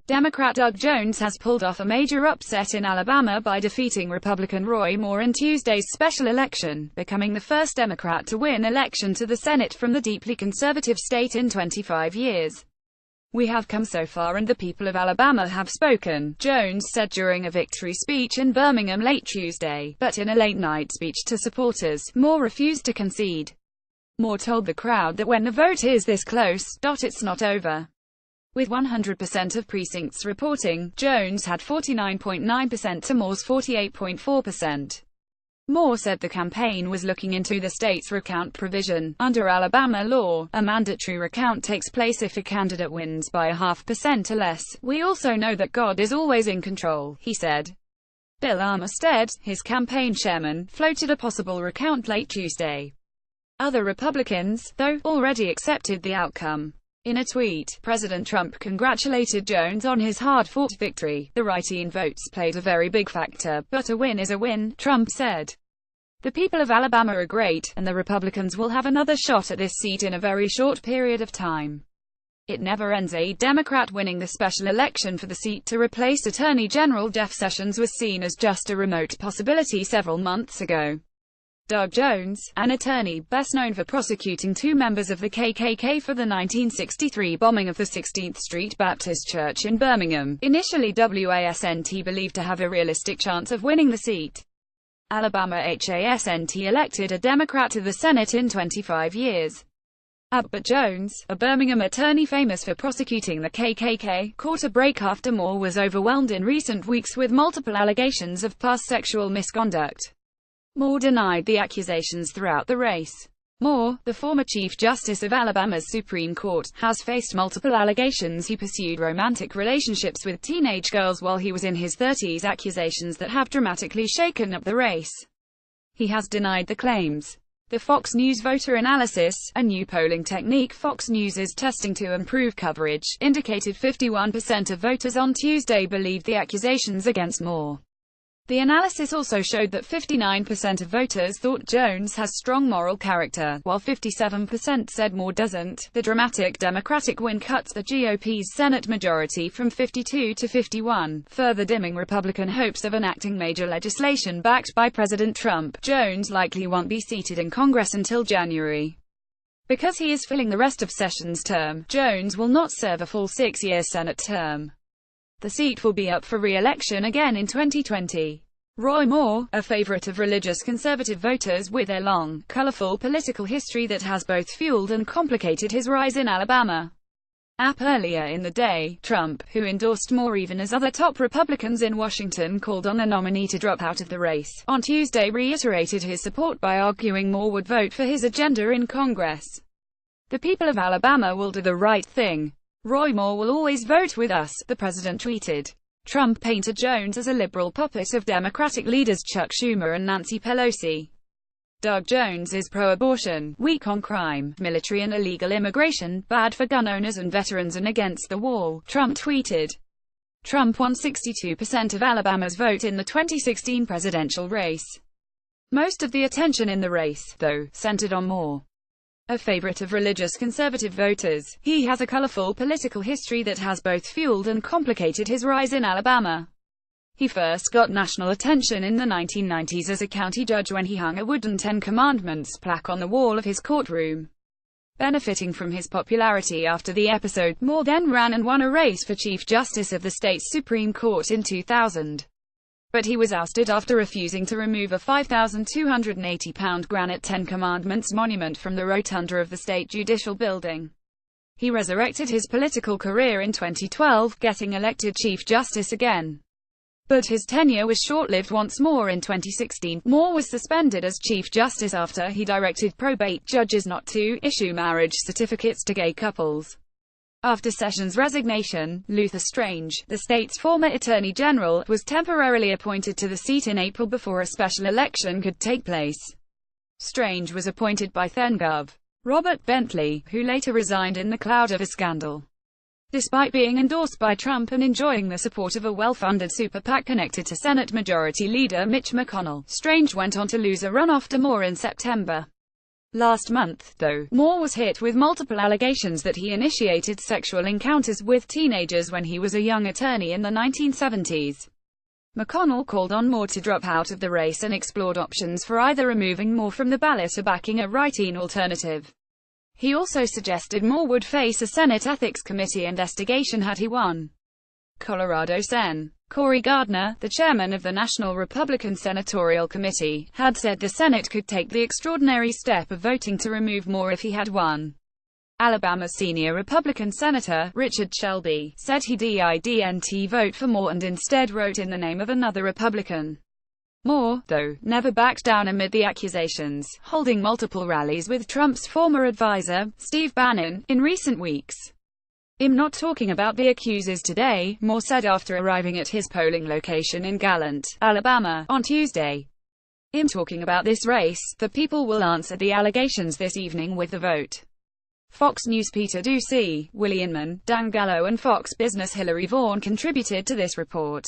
Democrat Doug Jones has pulled off a major upset in Alabama by defeating Republican Roy Moore in Tuesday's special election, becoming the first Democrat to win election to the Senate from the deeply conservative state in 25 years. "We have come so far and the people of Alabama have spoken," Jones said during a victory speech in Birmingham late Tuesday, but in a late-night speech to supporters, Moore refused to concede. Moore told the crowd that when the vote is this close, it's not over. With 100% of precincts reporting, Jones had 49.9% to Moore's 48.4%. Moore said the campaign was looking into the state's recount provision. Under Alabama law, a mandatory recount takes place if a candidate wins by 0.5% or less. "We also know that God is always in control," he said. Bill Armstead, his campaign chairman, floated a possible recount late Tuesday. Other Republicans, though, already accepted the outcome. In a tweet, President Trump congratulated Jones on his hard-fought victory. "The write-in votes played a very big factor, but a win is a win," Trump said. "The people of Alabama are great, and the Republicans will have another shot at this seat in a very short period of time. It never ends." A Democrat winning the special election for the seat to replace Attorney General Jeff Sessions was seen as just a remote possibility several months ago. Doug Jones, an attorney best known for prosecuting two members of the KKK for the 1963 bombing of the 16th Street Baptist Church in Birmingham, initially wasn't believed to have a realistic chance of winning the seat. Alabama hasn't elected a Democrat to the Senate in 25 years. But Jones, a Birmingham attorney famous for prosecuting the KKK, caught a break after Moore was overwhelmed in recent weeks with multiple allegations of past sexual misconduct. Moore denied the accusations throughout the race. Moore, the former Chief Justice of Alabama's Supreme Court, has faced multiple allegations he pursued romantic relationships with teenage girls while he was in his 30s, accusations that have dramatically shaken up the race. He has denied the claims. The Fox News voter analysis, a new polling technique Fox News is testing to improve coverage, indicated 51% of voters on Tuesday believed the accusations against Moore. The analysis also showed that 59% of voters thought Jones has strong moral character, while 57% said Moore doesn't. The dramatic Democratic win cuts the GOP's Senate majority from 52 to 51, further dimming Republican hopes of enacting major legislation backed by President Trump. Jones likely won't be seated in Congress until January. Because he is filling the rest of Sessions' term, Jones will not serve a full 6-year Senate term. The seat will be up for re-election again in 2020. Roy Moore, a favorite of religious conservative voters with a long, colorful political history that has both fueled and complicated his rise in Alabama. Earlier in the day, Trump, who endorsed Moore even as other top Republicans in Washington called on the nominee to drop out of the race, on Tuesday reiterated his support by arguing Moore would vote for his agenda in Congress. "The people of Alabama will do the right thing. Roy Moore will always vote with us," the president tweeted. Trump painted Jones as a liberal puppet of Democratic leaders Chuck Schumer and Nancy Pelosi. Doug Jones is pro-abortion, weak on crime, military and illegal immigration, bad for gun owners and veterans and against the wall, Trump tweeted. Trump won 62% of Alabama's vote in the 2016 presidential race. Most of the attention in the race, though, centered on Moore. A favorite of religious conservative voters, he has a colorful political history that has both fueled and complicated his rise in Alabama. He first got national attention in the 1990s as a county judge when he hung a wooden Ten Commandments plaque on the wall of his courtroom. Benefiting from his popularity after the episode, Moore then ran and won a race for Chief Justice of the state's Supreme Court in 2000. But he was ousted after refusing to remove a 5,280-pound granite Ten Commandments monument from the rotunda of the state judicial building. He resurrected his political career in 2012, getting elected Chief Justice again. But his tenure was short-lived once more in 2016. Moore was suspended as Chief Justice after he directed probate judges not to issue marriage certificates to gay couples. After Sessions' resignation, Luther Strange, the state's former Attorney General, was temporarily appointed to the seat in April before a special election could take place. Strange was appointed by then-Gov. Robert Bentley, who later resigned in the cloud of a scandal. Despite being endorsed by Trump and enjoying the support of a well-funded super PAC connected to Senate Majority Leader Mitch McConnell, Strange went on to lose a runoff to Moore in September. Last month, though, Moore was hit with multiple allegations that he initiated sexual encounters with teenagers when he was a young attorney in the 1970s. McConnell called on Moore to drop out of the race and explored options for either removing Moore from the ballot or backing a write-in alternative. He also suggested Moore would face a Senate Ethics Committee investigation had he won. Colorado Sen. Cory Gardner, the chairman of the National Republican Senatorial Committee, had said the Senate could take the extraordinary step of voting to remove Moore if he had won. Alabama senior Republican Senator Richard Shelby said he didn't vote for Moore and instead wrote in the name of another Republican. Moore, though, never backed down amid the accusations, holding multiple rallies with Trump's former advisor, Steve Bannon, in recent weeks. "I'm not talking about the accusers today," Moore said after arriving at his polling location in Gallant, Alabama, on Tuesday. "I'm talking about this race. The people will answer the allegations this evening with the vote." Fox News Peter Doocy, Willie Inman, Dan Gallo and Fox Business Hillary Vaughn contributed to this report.